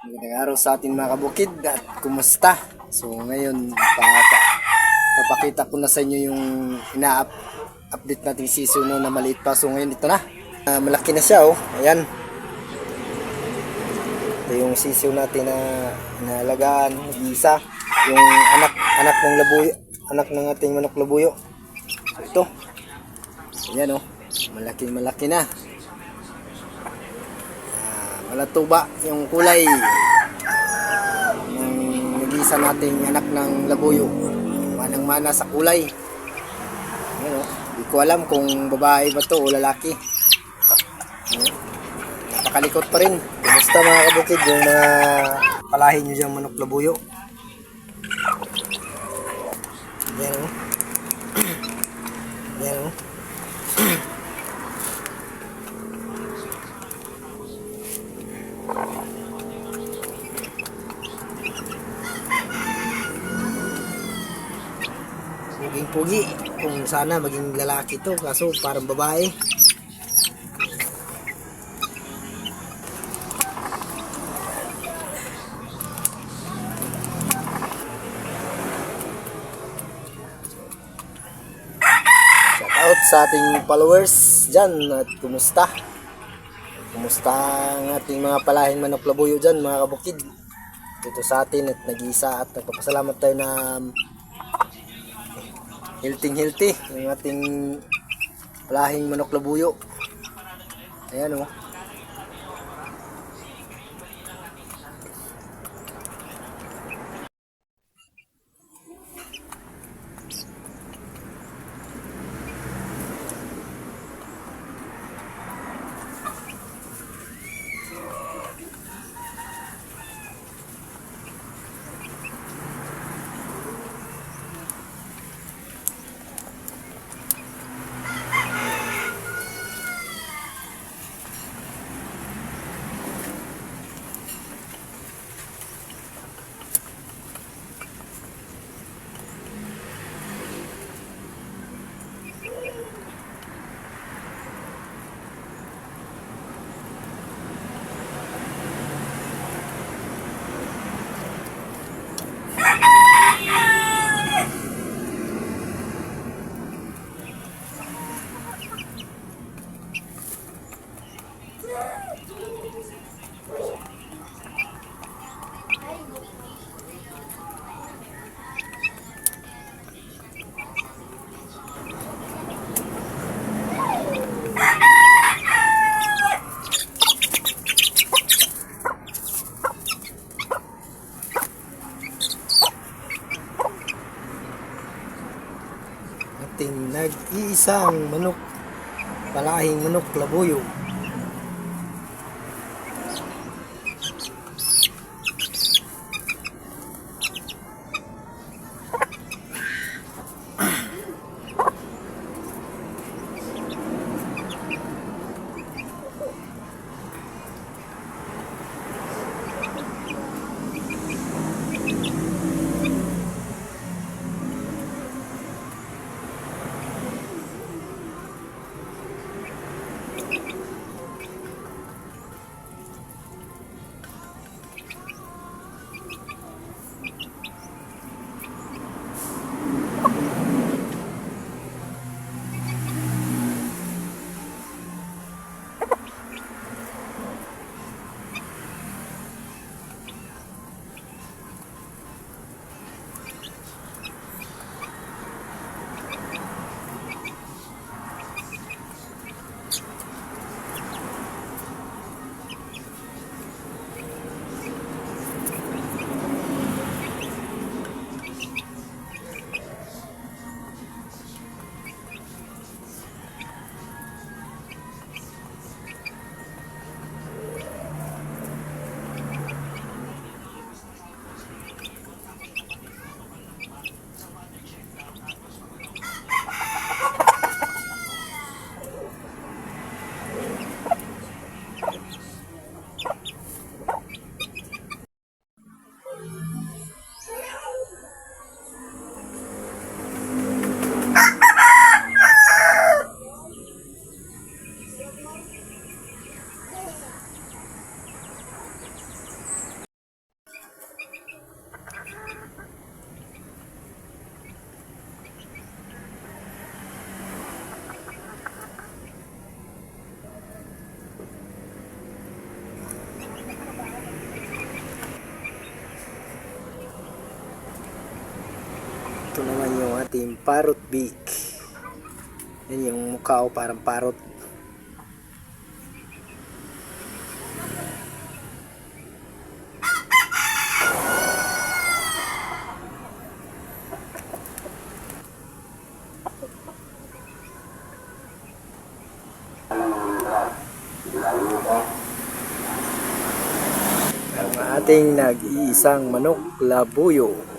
Magandang araw sa atin mga kabukid at kumusta? So ngayon papakita ko na sa inyo yung ina-update natin season no, na maliit pa. So ngayon ito na. Malaki na siya oh. Ayan. Ito yung season natin na inaalagaan, isa yung anak ng labuyo, anak ng ating manok labuyo. Ito. Ayan oh. Malaki na. Malatuba yung kulay ng nag-isa nating anak ng labuyo, manang-mana sa kulay. Ayan, hindi ko alam kung babae ba to o lalaki. Napakalikot pa rin. Kumusta mga kabukid yung mga palahin nyo dyan manok labuyo? Ayan o. Ayan o. Puging-pugi. Kung sana maging lalaki to, kaso parang babae. Shout out sa ating followers dyan at kumusta? Kumusta ang ating mga palahing manok labuyo dyan mga kabukid? Dito sa atin at nag-iisa at nagpapasalamat tayo na healthy yung ating palahing manok labuyo. Ayan o. Ating nag-iisang manok, palahing manok labuyo. ating parrot beak. Yan yung mukha o parang parrot. Ang ating nag-iisang manok labuyo.